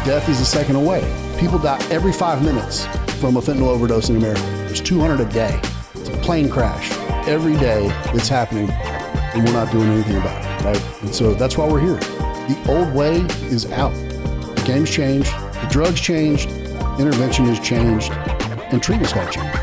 Death is a second away. People die every 5 minutes from a fentanyl overdose in America. There's 200 a day. It's a plane crash every day that's happening, and we're not doing anything about it, right? And so that's why we're here. The old way is out. The game's changed. The drugs changed. Intervention has changed. And treatment's got to change.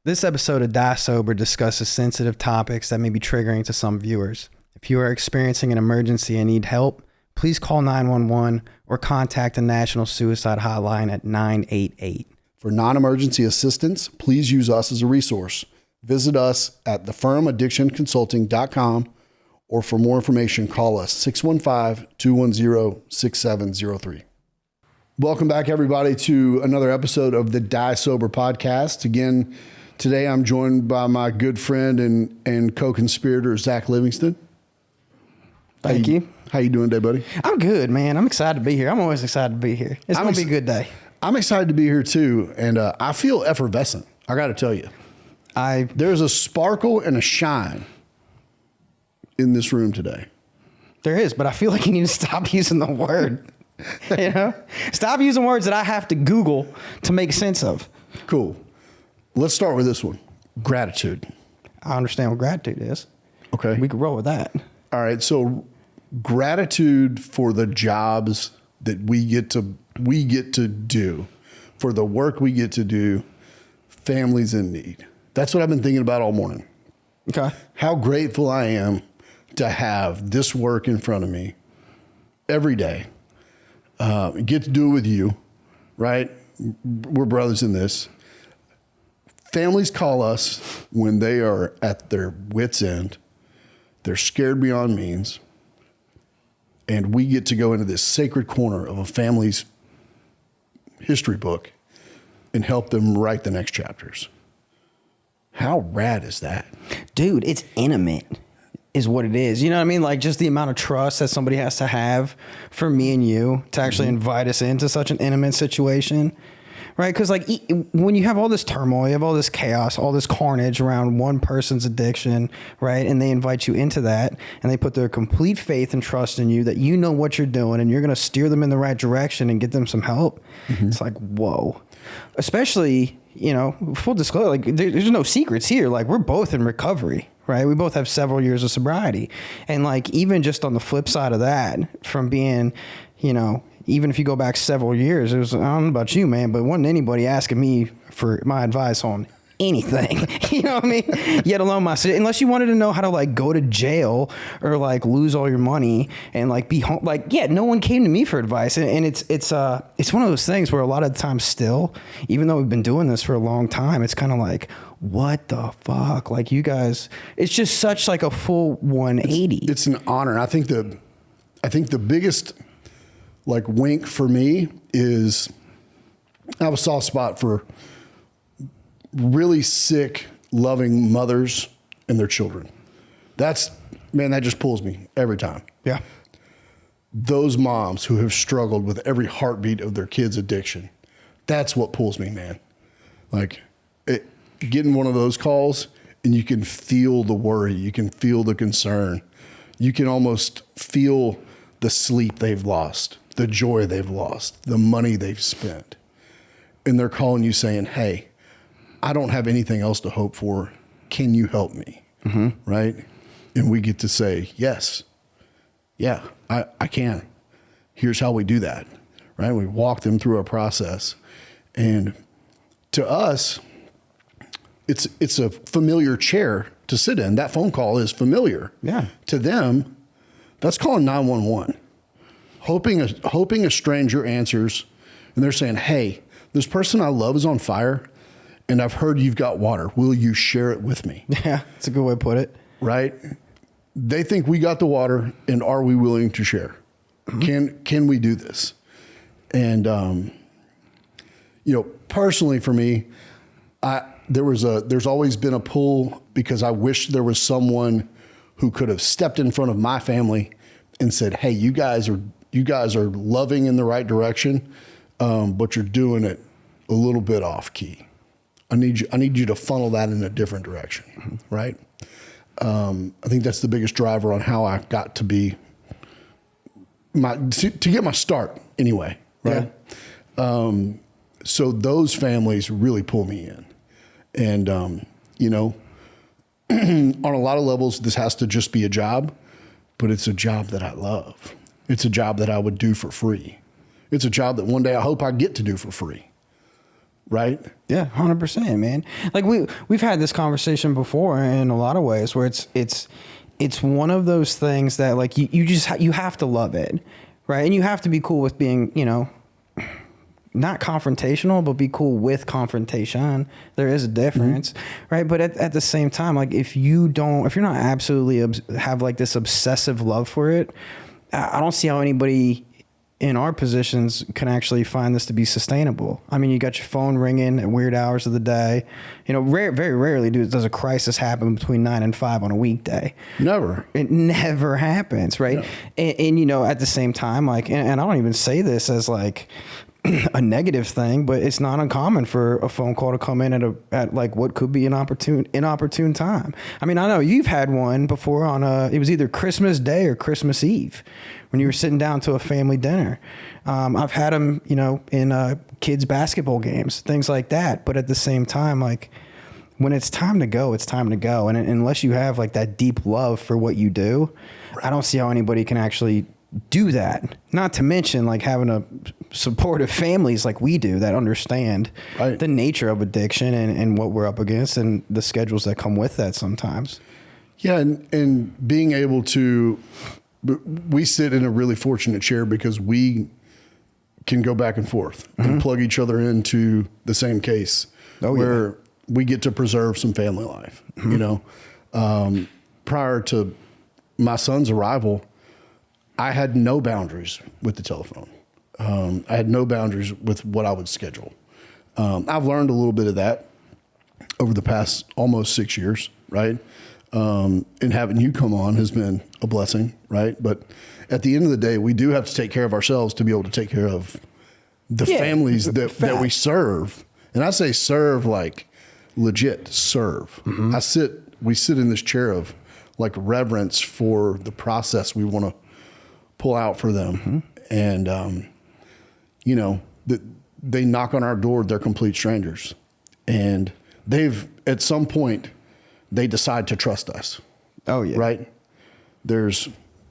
This episode of Die Sober discusses sensitive topics that may be triggering to some viewers. If you are experiencing an emergency and need help, please call 911 or contact the National Suicide Hotline at 988. For non-emergency assistance, please use us as a resource. Visit us at thefirmaddictionconsulting.com, or for more information, call us 615-210-6703. Welcome back, everybody, to another episode of the Die Sober podcast. Again, today I'm joined by my good friend and co-conspirator, Zach Livingston. Thank you. How you doing today, buddy? I'm good, man. I'm excited to be here. I'm always excited to be here. It's going to be a good day. I'm excited to be here, too, and I feel effervescent, I got to tell you. There's a sparkle and a shine in this room today. There is, but I feel like you need to stop using the word. You know, stop using words that I have to Google to make sense of. Cool. Let's start with this one. Gratitude. I understand what gratitude is. Okay. We can roll with that. All right. So gratitude for the jobs that we get to do, for the work we get to do, families in need. That's what I've been thinking about all morning. Okay. How grateful I am to have this work in front of me every day. Get to do it with you, right? We're brothers in this. Families call us when they are at their wits' end. They're scared beyond means. And we get to go into this sacred corner of a family's history book and help them write the next chapters. How rad is that? Dude, it's intimate. Is what it is. You know what I mean? Like just the amount of trust that somebody has to have for me and you to actually invite us into such an intimate situation, right? Because like when you have all this turmoil, you have all this chaos, all this carnage around one person's addiction, right? And they invite you into that and they put their complete faith and trust in you that you know what you're doing and you're going to steer them in the right direction and get them some help. Mm-hmm. It's like, whoa. Especially, you know, full disclosure, like there's no secrets here. Like we're both in recovery. Right. We both have several years of sobriety. And like, even just on the flip side of that, from being, you know, even if you go back several years, it was, I don't know about you, man, but wasn't anybody asking me for my advice on anything, you know what I mean? Yet alone unless you wanted to know how to like go to jail or like lose all your money and like be home, like, yeah, no one came to me for advice. And it's one of those things where a lot of the time still, even though we've been doing this for a long time, it's kind of like, what the fuck? Like you guys, it's just such like a full 180. It's an honor. I think the biggest like wink for me is I have a soft spot for really sick, loving mothers and their children. That just pulls me every time. Yeah. Those moms who have struggled with every heartbeat of their kids' addiction. That's what pulls me, man. Like getting one of those calls and you can feel the worry. You can feel the concern. You can almost feel the sleep they've lost, the joy they've lost, the money they've spent. And they're calling you saying, hey, I don't have anything else to hope for. Can you help me? Mm-hmm. Right? And we get to say, yes, yeah, I can. Here's how we do that. Right? We walk them through a process. And to us, it's a familiar chair to sit in. That phone call is familiar. Yeah. To them, that's calling 911. Hoping a stranger answers and they're saying, hey, this person I love is on fire and I've heard you've got water. Will you share it with me? Yeah, that's a good way to put it. Right? They think we got the water and are we willing to share? Mm-hmm. Can we do this? And, personally for me, there's always been a pull because I wish there was someone who could have stepped in front of my family and said, hey, you guys are loving in the right direction, but you're doing it a little bit off key. I need you to funnel that in a different direction, right? I think that's the biggest driver on how I got to be to get my start anyway, right? Yeah. So those families really pull me in. And, you know, on a lot of levels, this has to just be a job, but it's a job that I love. It's a job that I would do for free. It's a job that one day I hope I get to do for free. Right? Yeah, 100%, man. Like we've had this conversation before in a lot of ways where it's one of those things that like you have to love it, right? And you have to be cool with being, you know, not confrontational, but be cool with confrontation. There is a difference, right? But at the same time, like if you're not absolutely have like this obsessive love for it, I don't see how anybody in our positions can actually find this to be sustainable. I mean, you got your phone ringing at weird hours of the day. You know, very rarely does a crisis happen between 9 and 5 on a weekday. Never. It never happens, right? No. And you know, at the same time, like, and I don't even say this as like a negative thing, but it's not uncommon for a phone call to come in at like what could be an inopportune time. I mean, I know you've had one before on it was either Christmas Day or Christmas Eve when you were sitting down to a family dinner. I've had them, you know, in kids basketball games, things like that. But at the same time, like when it's time to go, it's time to go. And unless you have like that deep love for what you do, I don't see how anybody can actually do that. Not to mention like having a supportive families like we do that understand the nature of addiction and what we're up against and the schedules that come with that sometimes. Yeah. And being able to, we sit in a really fortunate chair because we can go back and forth and plug each other into the same case where we get to preserve some family life. You know, prior to my son's arrival, I had no boundaries with the telephone. I had no boundaries with what I would schedule. I've learned a little bit of that over the past almost 6 years, right? And having you come on has been a blessing, right? But at the end of the day, we do have to take care of ourselves to be able to take care of the families that we serve. And I say serve like legit serve. We sit in this chair of like reverence for the process we want to pull out for them. And, you know, they knock on our door, they're complete strangers. And at some point, they decide to trust us. Oh, yeah. Right? There's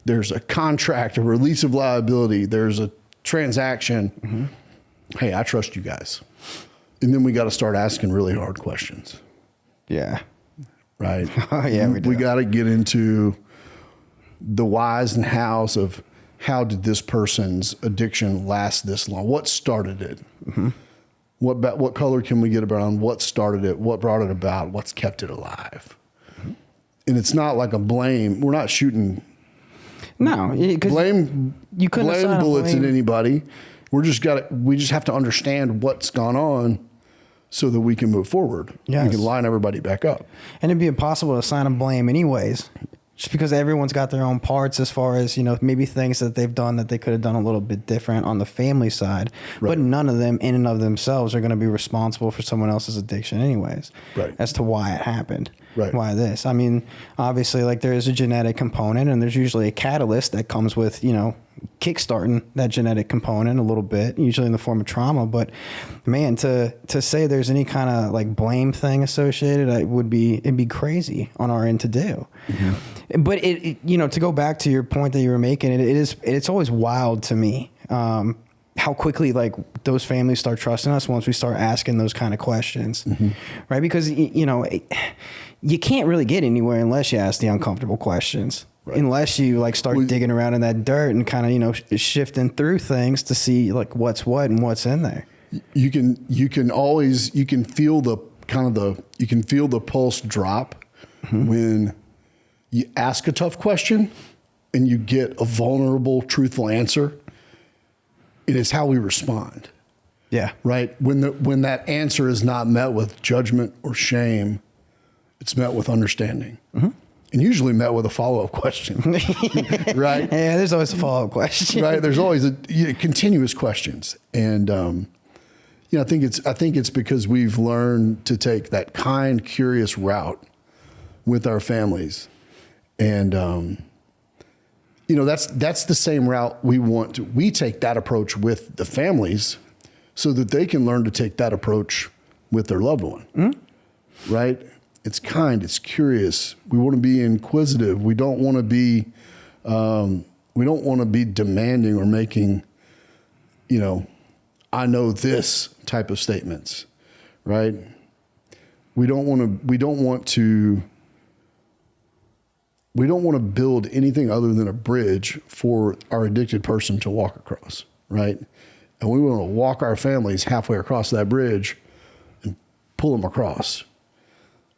a contract, a release of liability. There's a transaction. Hey, I trust you guys. And then we got to start asking really hard questions. Yeah. Right? Oh, yeah, we do. We got to get into the whys and hows of how did this person's addiction last this long? What started it? What color can we get around? What started it? What brought it about? What's kept it alive? And it's not like a blame. We're not shooting blame bullets at anybody. We just have to understand what's gone on so that we can move forward. Yes. We can line everybody back up. And it'd be impossible to assign a blame anyways. Just because everyone's got their own parts as far as, you know, maybe things that they've done that they could have done a little bit different on the family side. Right. But none of them in and of themselves are going to be responsible for someone else's addiction anyways. Right. As to why it happened. Right. Why this. I mean, obviously, like there is a genetic component and there's usually a catalyst that comes with, you know, kickstarting that genetic component a little bit, usually in the form of trauma. But man, to say there's any kind of like blame thing associated, it'd be crazy on our end to do. But it you know, to go back to your point that you were making, it's always wild to me how quickly like those families start trusting us once we start asking those kind of questions, right? Because you know, you can't really get anywhere unless you ask the uncomfortable questions. Right. Unless you like start digging around in that dirt and kind of, you know, shifting through things to see like what's what and what's in there. You can feel the pulse drop when you ask a tough question and you get a vulnerable, truthful answer. It is how we respond. Yeah. Right. When that answer is not met with judgment or shame, it's met with understanding. And usually met with a follow-up question, right? Yeah, there's always a follow-up question, right? There's always continuous questions, and you know, I think it's because we've learned to take that kind, curious route with our families, and that's the same route we take that approach with the families so that they can learn to take that approach with their loved one. Mm-hmm. Right? It's kind, it's curious. We want to be inquisitive. We don't want to be demanding or making, I know this type of statements, right? We don't want to build anything other than a bridge for our addicted person to walk across, right? And we want to walk our families halfway across that bridge and pull them across,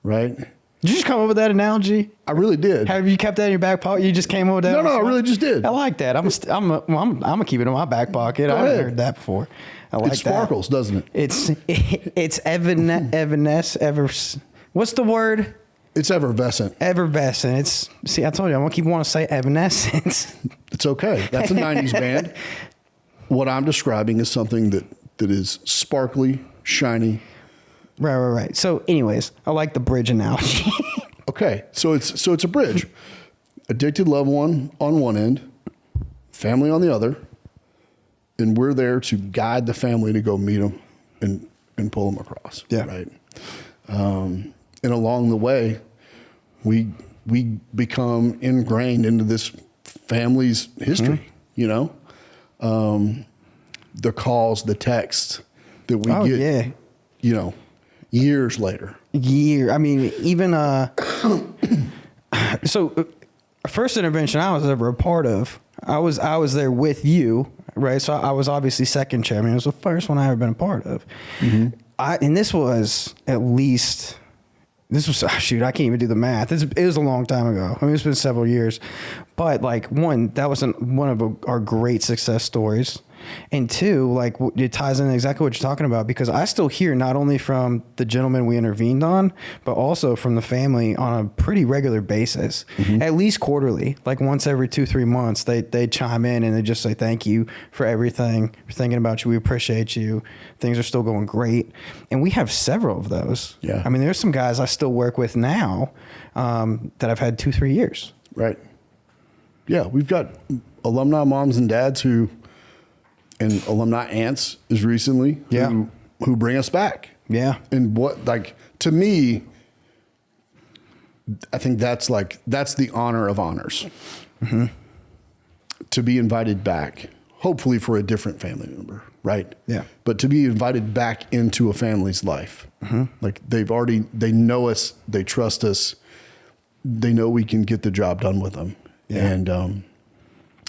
right? Did you just come up with that analogy? I really did. Have you kept that in your back pocket? You just came up with that? No, I really just did. I like that. I'm gonna keep it in my back pocket. I haven't heard that before. I like it sparkles, doesn't it? It's what's the word? It's effervescent. Effervescent. I told you I'm gonna keep wanting to say evanescence. It's okay. That's a 90s band. What I'm describing is something that is sparkly, shiny. Right. So anyways, I like the bridge analogy. Okay. So it's a bridge. Addicted loved one on one end, family on the other, and we're there to guide the family to go meet them and pull them across. Yeah. Right. And along the way, we become ingrained into this family's history, mm-hmm. The calls, the texts that we get, years later. I mean, even, so first intervention I was ever a part of, I was there with you, right? So I was obviously second chairman. It was the first one I ever been a part of. Mm-hmm. And this was I can't even do the math. It was a long time ago. I mean, it's been several years, but that was one of our great success stories. And two, it ties in exactly what you're talking about, because I still hear not only from the gentleman we intervened on, but also from the family on a pretty regular basis, mm-hmm. at least quarterly, once every 2-3 months, they chime in and they just say, thank you for everything. We're thinking about you. We appreciate you. Things are still going great. And we have several of those. Yeah. I mean, there's some guys I still work with now that I've had 2-3 years. Right. Yeah. We've got alumni moms and dads and alumni aunts as recently who bring us back. Yeah. And to me, I think that's the honor of honors. Mm-hmm. To be invited back, hopefully for a different family member, right? Yeah. But to be invited back into a family's life. Mm-hmm. They know us, they trust us, they know we can get the job done with them. Yeah. And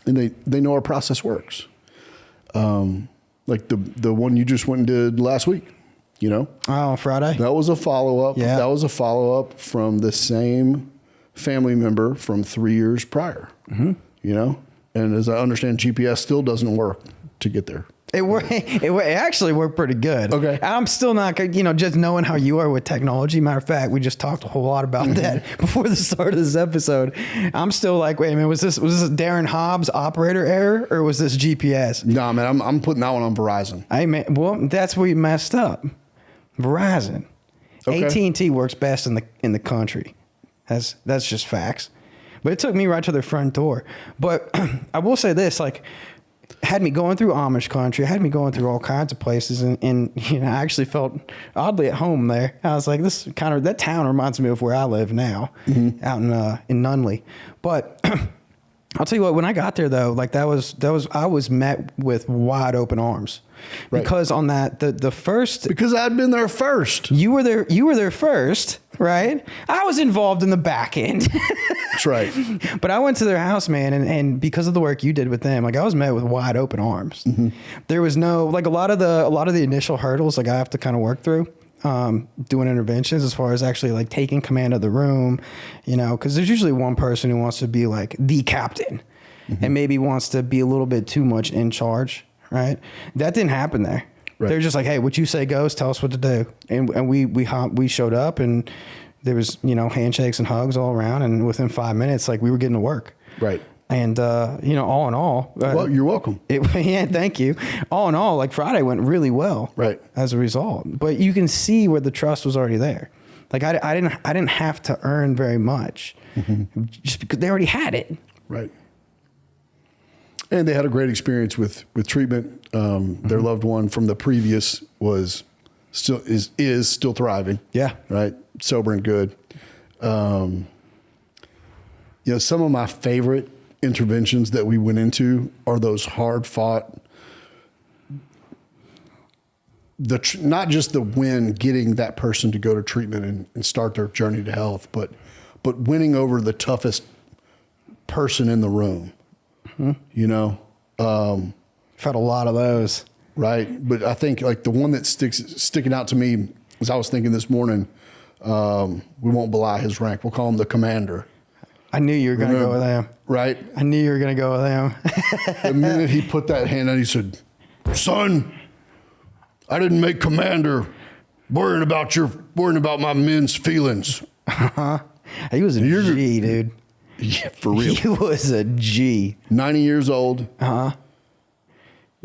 they know our process works. The one you just went and did last week, Oh, Friday? That was a follow-up. Yeah. That was a follow-up from the same family member from 3 years prior, mm-hmm. And as I understand, GPS still doesn't work to get there. It actually worked pretty good. Okay. I'm still not, just knowing how you are with technology. Matter of fact, we just talked a whole lot about that before the start of this episode. I'm still wait a minute, was this a Darren Hobbs operator error, or was this GPS? No, man, I'm putting that one on Verizon. Well, that's where you messed up. Verizon. Okay. AT&T works best in the country. That's just facts. But it took me right to their front door. But I will say this, had me going through Amish country, had me going through all kinds of places, and I actually felt oddly at home there. I was like, that town reminds me of where I live now, mm-hmm. out in Nunley. But I'll tell you what, when I got there though, I was met with wide open arms. Right. Because on the first, because I'd been there first. You were there first, right? I was involved in the back end. That's right. But I went to their house, man, and because of the work you did with them, I was met with wide open arms. Mm-hmm. There was no a lot of the initial hurdles I have to kind of work through. Doing interventions as far as actually taking command of the room, because there's usually one person who wants to be the captain, mm-hmm. and maybe wants to be a little bit too much in charge. Right. That didn't happen there. Right. They're just hey, what you say goes, tell us what to do. And we showed up, and there was, handshakes and hugs all around. And within 5 minutes, we were getting to work. Right. And, all in all. Well, you're welcome. Yeah, thank you. All in all, Friday went really well. Right. As a result. But you can see where the trust was already there. I didn't have to earn very much, mm-hmm. just because they already had it. Right. And they had a great experience with treatment. Their loved one from the previous is still thriving. Yeah. Right. Sober and good. Some of my favorite interventions that we went into are those hard fought, not just the win, getting that person to go to treatment and start their journey to health, but winning over the toughest person in the room. I've had a lot of those. Right. But I think like the one that sticking out to me, as I was thinking this morning, we won't belie his rank. We'll call him the commander. I knew you were going to go with him. Right. I knew you were going to go with him. The minute he put that hand out, he said, "Son, I didn't make commander worrying about my men's feelings." He was a G, dude. Yeah, for real. He was a G. 90 years old.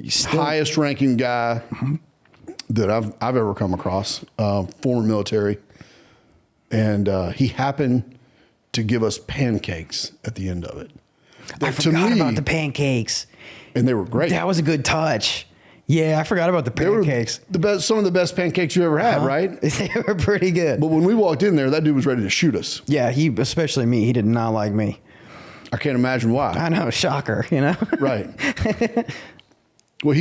Still, highest ranking guy that I've ever come across, former military. And he happened to give us pancakes at the end of it. I forgot about the pancakes. And they were great. That was a good touch. Yeah, I forgot about the pancakes. They were some of the best pancakes you ever had, right? They were pretty good. But when we walked in there, that dude was ready to shoot us. Yeah, especially me. He did not like me. I can't imagine why. I know, shocker, Right. Well,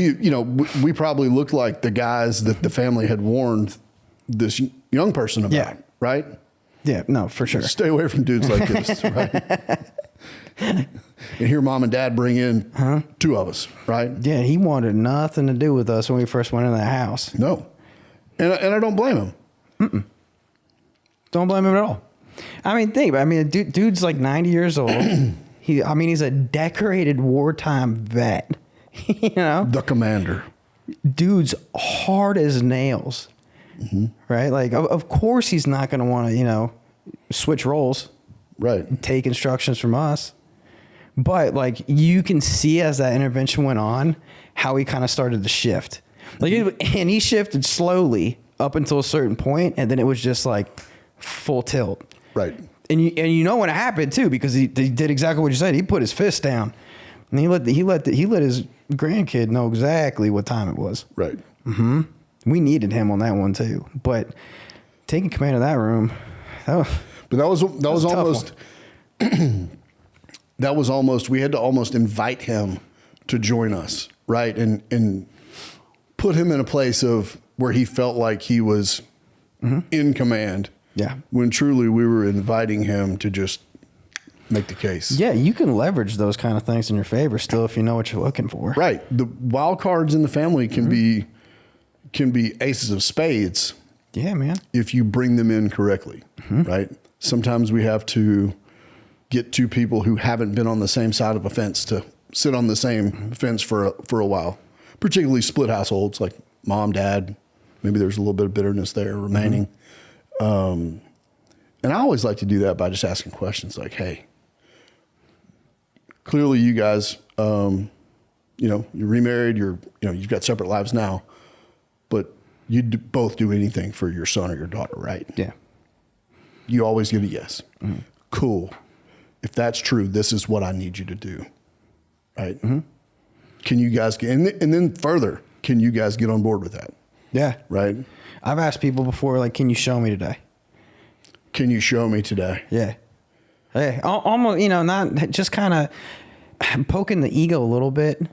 we probably looked like the guys that the family had warned this young person about, right? Yeah, no, for sure. Stay away from dudes like this, right? And here mom and dad bring in two of us, right? Yeah, he wanted nothing to do with us when we first went in that house. No. And I don't blame him. Don't blame him at all. I mean, think about it. Dude's like 90 years old. He's a decorated wartime vet. The commander. Dude's hard as nails. Right? Like, of course he's not going to want to, switch roles. Right. Take instructions from us. But like, you can see as that intervention went on, how he kind of started to shift. And he shifted slowly up until a certain point, and then it was just like full tilt. Right. And you know when it happened too, because he did exactly what you said. He put his fist down, and he let his grandkid know exactly what time it was. Right. We needed him on that one too, but taking command of that room, that was almost that was almost we had to almost invite him to join us, right, and put him in a place of where he felt like he was in command. Yeah. When truly we were inviting him to just make the case. Yeah, you can leverage those kind of things in your favor still if you know what you're looking for. Right. The wild cards in the family can be aces of spades. Yeah, man. If you bring them in correctly, right? Sometimes we have to get two people who haven't been on the same side of a fence to sit on the same fence for a while, particularly split households like mom, dad. Maybe there's a little bit of bitterness there remaining. And I always like to do that by just asking questions like, hey, clearly you guys, you're remarried, you've got separate lives now, but you'd both do anything for your son or your daughter, right? Yeah. You always get a yes. Cool. If that's true, this is what I need you to do. Right. Can you guys and then further, can you guys get on board with that? Yeah. Right. I've asked people before, like, can you show me today? Can you show me today? Yeah. Hey, almost, not just kind of poking the ego a little bit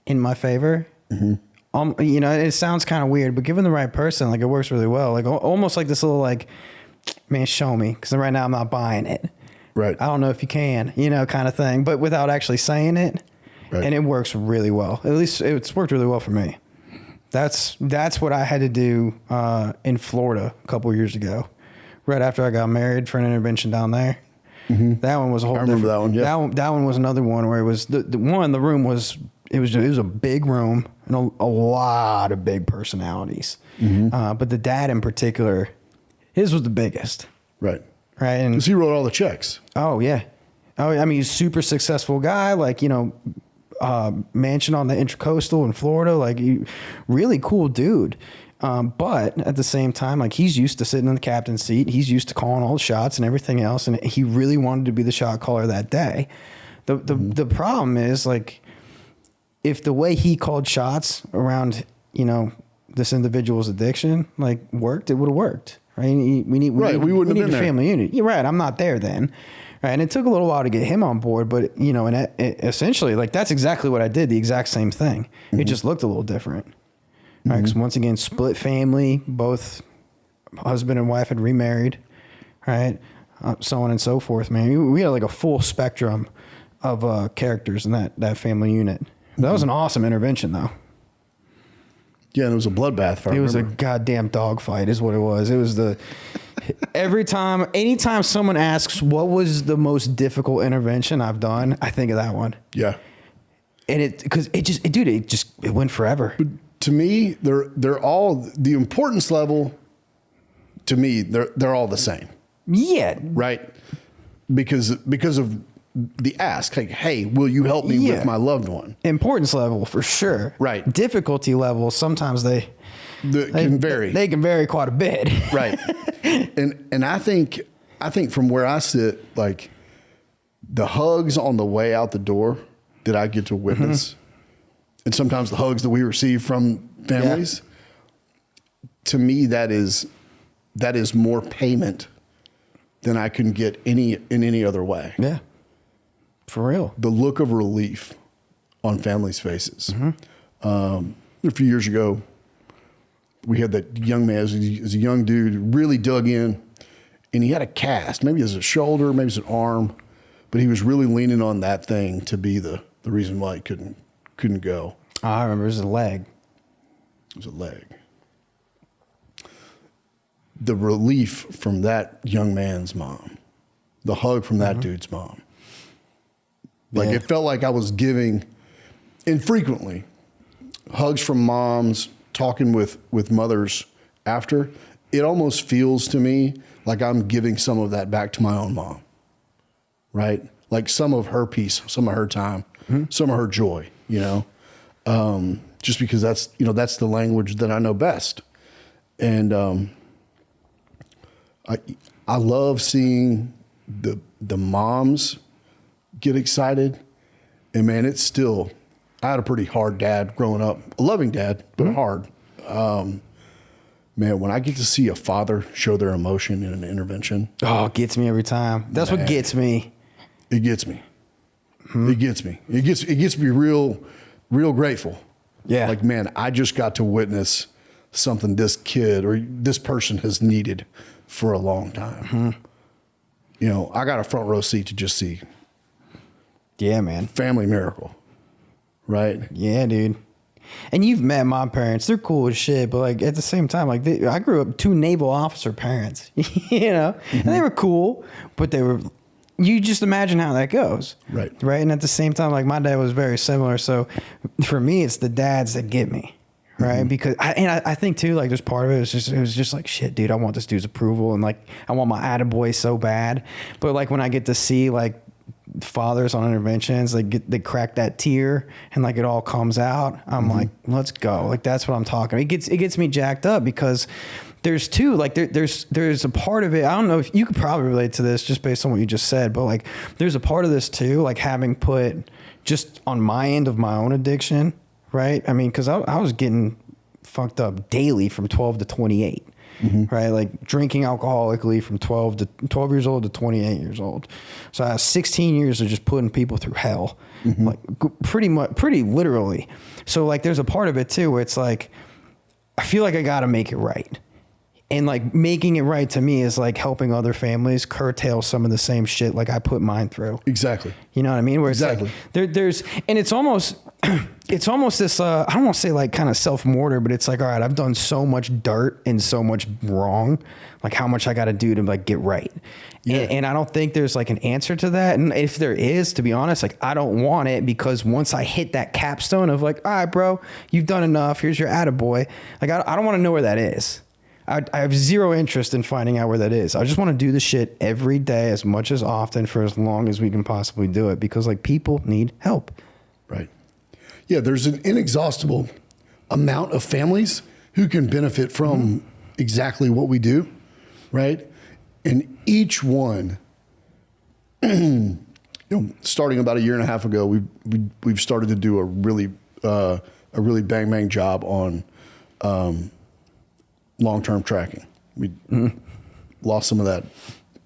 in my favor. It sounds kind of weird, but given the right person, like, it works really well. Like, almost like this little, like, man, show me, because right now I'm not buying it. Right. I don't know if you can, kind of thing, but without actually saying it. Right. And it works really well. At least it's worked really well for me. That's what I had to do in Florida a couple of years ago, right after I got married, for an intervention down there. That one was a whole. I remember that one. Yeah. That one was another one where it was the room was a big room and a lot of big personalities. But the dad in particular, his was the biggest. Right. Right. And because he wrote all the checks. Oh yeah. Oh, I mean, he's a super successful guy. Like, mansion on the Intracoastal in Florida, like, really cool dude. But at the same time, like, he's used to sitting in the captain's seat. He's used to calling all the shots and everything else. And he really wanted to be the shot caller that day. The problem is, like, if the way he called shots around, this individual's addiction, like worked, it would have worked. Right. We need a family unit. You're right. I'm not there then. Right. And it took a little while to get him on board, but and essentially like, that's exactly what I did. The exact same thing. Mm-hmm. It just looked a little different. Right. Because once again, split family, both husband and wife had remarried. Right. So on and so forth, man. We had like a full spectrum of characters in that family unit. That was an awesome intervention though. Yeah, and it was a bloodbath. If I remember. Was a goddamn dogfight, is what it was. It was anytime someone asks what was the most difficult intervention I've done, I think of that one. Yeah, and it went forever. But to me, they're all the importance level. To me, they're all the same. Yeah, right. Because of the ask, like, hey, will you help me with my loved one? Importance level for sure. Right. Difficulty level, sometimes they can vary. They can vary quite a bit. Right. And I think from where I sit, like the hugs on the way out the door that I get to witness, and sometimes the hugs that we receive from families, to me that is more payment than I can get in any other way. Yeah. For real. The look of relief on families' faces. A few years ago, we had that young man, as a young dude, really dug in, and he had a cast. Maybe it was a shoulder, maybe it's an arm, but he was really leaning on that thing to be the reason why he couldn't go. Oh, I remember it was a leg. It was a leg. The relief from that young man's mom, the hug from that dude's mom. Like it felt like I was giving, infrequently, hugs from moms, talking with mothers after. It almost feels to me like I'm giving some of that back to my own mom, right? Like some of her peace, some of her time, some of her joy, just because that's the language that I know best. And I love seeing the moms get excited. And man, it's still, I had a pretty hard dad growing up, a loving dad, but hard. Man, when I get to see a father show their emotion in an intervention. Oh, it gets me every time. That's what gets me. It gets me. It gets me. It gets me real grateful. Yeah. Like, man, I just got to witness something this kid or this person has needed for a long time. I got a front row seat to just see. Yeah, man. Family miracle. Right? Yeah, dude. And you've met my parents. They're cool as shit. But like at the same time, like I grew up 2 naval officer parents, and they were cool, but you just imagine how that goes. Right. Right. And at the same time, like my dad was very similar. So for me, it's the dads that get me. Right. Because I think too, like there's part of it was just like, shit, dude, I want this dude's approval. And like, I want my attaboy so bad. But like when I get to see like fathers on interventions, they crack that tear and like it all comes out. I'm like, let's go. Like, that's what I'm talking about. It gets me jacked up because there's two, like there's a part of it. I don't know if you could probably relate to this just based on what you just said, but like there's a part of this too, like having put just on my end of my own addiction. Right. I mean, cause I was getting fucked up daily from 12 to 28. Right. Like drinking alcoholically from 12 years old to 28 years old. So I have 16 years of just putting people through hell, like pretty literally. So like, there's a part of it too, where it's like, I feel like I got to make it right. And like making it right to me is like helping other families curtail some of the same shit like I put mine through. Exactly. You know what I mean? Where it's like there's and it's almost this I don't want to say like kind of self-mortar, but it's like, all right, I've done so much dirt and so much wrong, like how much I got to do to like get right. Yeah. And I don't think there's like an answer to that. And if there is, to be honest, like I don't want it, because once I hit that capstone of like, all right, bro, you've done enough. Here's your attaboy. Like I don't want to know where that is. I have zero interest in finding out where that is. I just want to do the shit every day, as much as often, for as long as we can possibly do it, because like people need help. Right. Yeah. There's an inexhaustible amount of families who can benefit from exactly what we do. Right. And each one, starting about a year and a half ago, we've started to do a really a really bang job on long-term tracking. We lost some of that.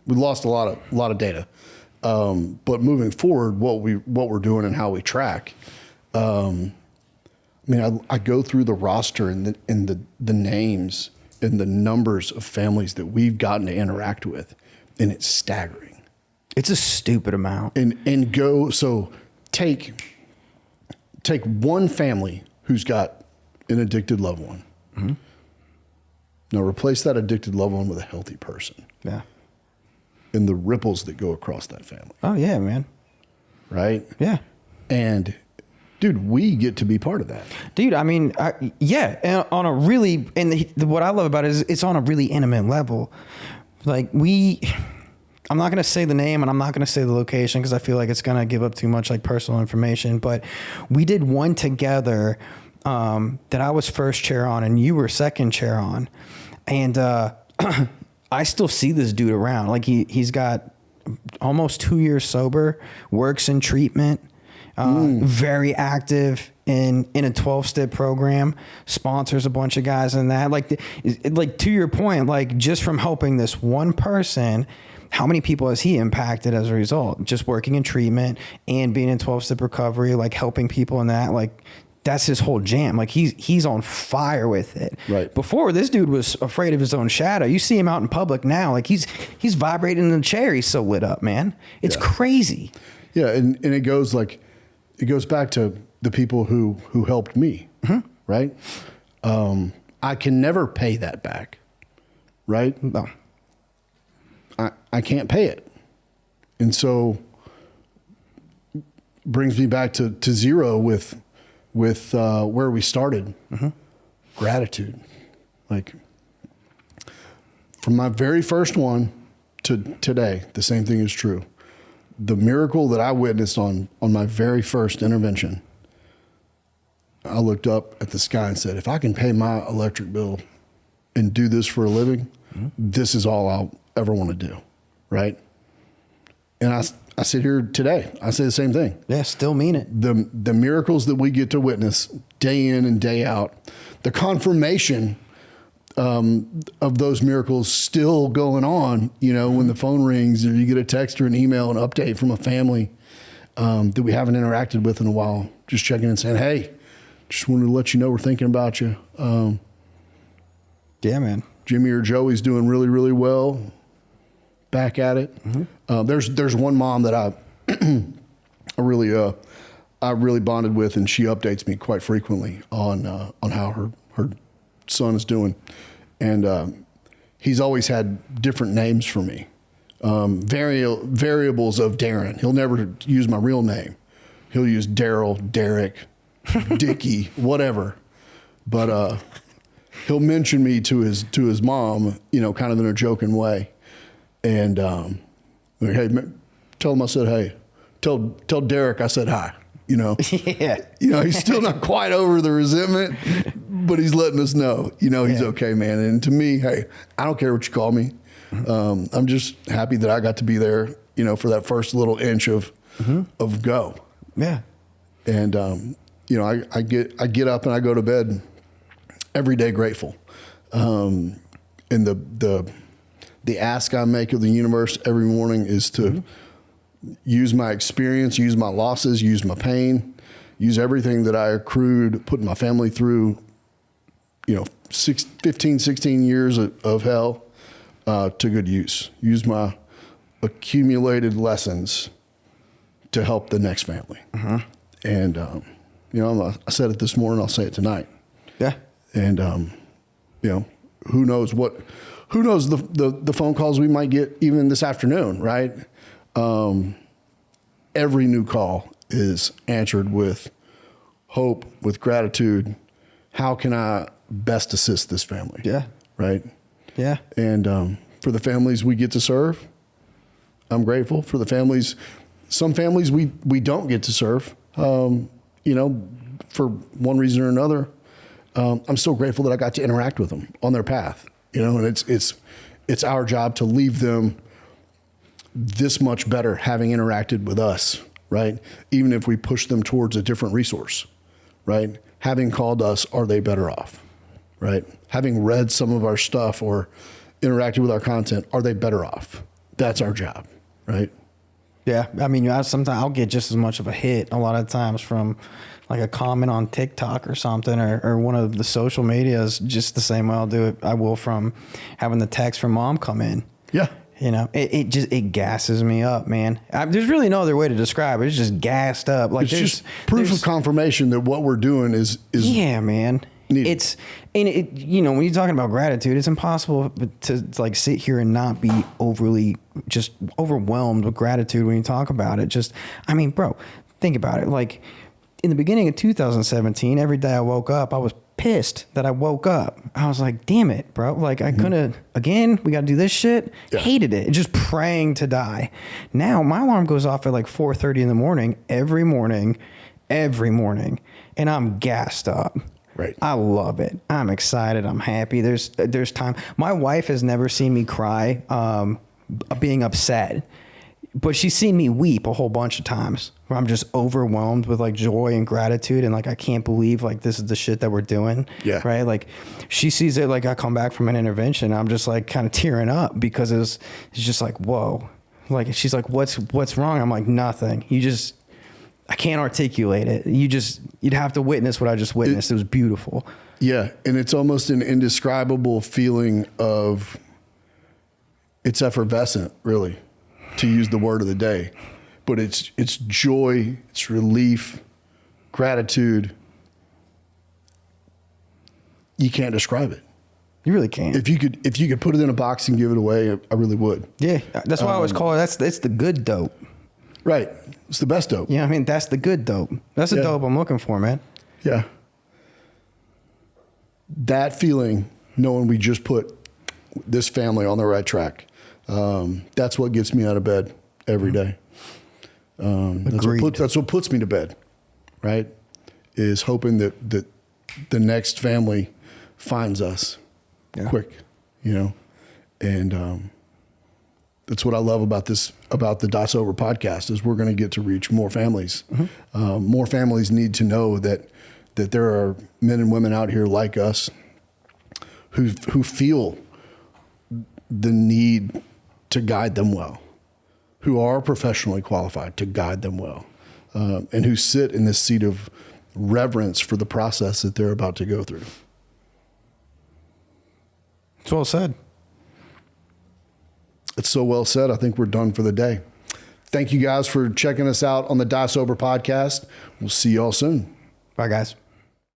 We lost a lot of data. But moving forward, what we're doing and how we track. I go through the roster and the names and the numbers of families that we've gotten to interact with, and it's staggering. It's a stupid amount. Take one family who's got an addicted loved one. Mm-hmm. Now replace that addicted loved one with a healthy person. Yeah. And the ripples that go across that family. Oh yeah, man. Right? Yeah. And dude, we get to be part of that. Dude, I mean, and on a really, what I love about it is it's on a really intimate level. Like I'm not going to say the name and I'm not going to say the location because I feel like it's going to give up too much like personal information, but we did one together that I was first chair on and you were second chair on. And I still see this dude around. Like he's got almost 2 years sober, works in treatment, very active in a 12-step program, sponsors a bunch of guys in that. Like to your point, like just from helping this one person, how many people has he impacted as a result? Just working in treatment and being in 12-step recovery, like helping people in that, like that's his whole jam. Like he's on fire with it. Right. Before, this dude was afraid of his own shadow. You see him out in public now, like he's vibrating in the chair. He's so lit up, man. It's crazy. Yeah. And it goes back to the people who helped me. Mm-hmm. Right. I can never pay that back. Right. No. I can't pay it. And so brings me back to zero with where we started. Mm-hmm. Gratitude. Like from my very first one to today, the same thing is true. The miracle that I witnessed on my very first intervention, I looked up at the sky and said, if I can pay my electric bill and do this for a living, this is all I'll ever want to do. Right. And I sit here today. I say the same thing. Yeah. Still mean it. The miracles that we get to witness day in and day out, the confirmation of those miracles still going on, when the phone rings or you get a text or an email, an update from a family that we haven't interacted with in a while, just checking in saying, hey, just wanted to let you know we're thinking about you. Yeah, man. Jimmy or Joey's doing really, really well. Back at it. Mm-hmm. There's one mom that I really bonded with, and she updates me quite frequently on how her son is doing, and he's always had different names for me, variables of Darren. He'll never use my real name. He'll use Daryl, Derek, Dickie, whatever, but he'll mention me to his mom, kind of in a joking way. And hey, tell him I said hey. Tell Derek I said hi. Yeah. He's still not quite over the resentment, but he's letting us know. He's okay, man. And to me, hey, I don't care what you call me. I'm just happy that I got to be there. For that first little inch of go. Yeah. And I get up and I go to bed every day grateful. And the ask I make of the universe every morning is to use my experience, use my losses, use my pain, use everything that I accrued, putting my family through, 15, 16 years of hell to good use. Use my accumulated lessons to help the next family. Mm-hmm. And, I said it this morning, I'll say it tonight. Yeah. And, who knows the phone calls we might get even this afternoon, right? Every new call is answered with hope, with gratitude. How can I best assist this family? Yeah. Right? Yeah. And for the families we get to serve, I'm grateful. For the families, some families we don't get to serve, for one reason or another. I'm so grateful that I got to interact with them on their path. And it's our job to leave them this much better having interacted with us, right? Even if we push them towards a different resource, right? Having called us, are they better off, right? Having read some of our stuff or interacted with our content, are they better off? That's our job, right? Yeah, I mean, sometimes I'll get just as much of a hit a lot of times from like a comment on TikTok or something, or one of the social medias, just the same way I will from having the text from mom come in. Yeah. You know, it gasses me up, man. There's really no other way to describe it. It's just gassed up. Like, it's just proof of confirmation that what we're doing is yeah, man. needed. When you're talking about gratitude, it's impossible to like sit here and not be just overwhelmed with gratitude when you talk about it. I mean, bro, think about it. Like in the beginning of 2017, every day I woke up, I was pissed that I woke up. I was like, damn it, bro. Like I couldn't, again, we got to do this shit. Yeah. Hated it. Just praying to die. Now my alarm goes off at like 4:30 in the morning, every morning. And I'm gassed up. Right. I love it. I'm excited. I'm happy. There's time. My wife has never seen me cry, being upset, but she's seen me weep a whole bunch of times where I'm just overwhelmed with like joy and gratitude. And like, I can't believe like this is the shit that we're doing. Yeah. Right. Like she sees it. Like I come back from an intervention. I'm just like kind of tearing up because it's just like, whoa, like, she's like, what's wrong? I'm like, nothing. I can't articulate it. You'd have to witness what I just witnessed. It was beautiful. Yeah. And it's almost an indescribable feeling of, it's effervescent, really, to use the word of the day, but it's joy, it's relief, gratitude. You can't describe it. You really can't. If you could put it in a box and give it away, I really would. Yeah. That's why I always call it, it's the good dope. Right. It's the best dope. Yeah, I mean, that's the good dope. That's the dope I'm looking for, man. Yeah. That feeling, knowing we just put this family on the right track, that's what gets me out of bed every day. That's what puts me to bed, right? Is hoping that the next family finds us quick, and that's what I love about the Die Sober podcast, is we're going to get to reach more families. Mm-hmm. More families need to know that there are men and women out here like us who feel the need to guide them well, who are professionally qualified to guide them well, and who sit in this seat of reverence for the process that they're about to go through. It's well said. It's so well said. I think we're done for the day. Thank you guys for checking us out on the Die Sober podcast. We'll see y'all soon. Bye, guys.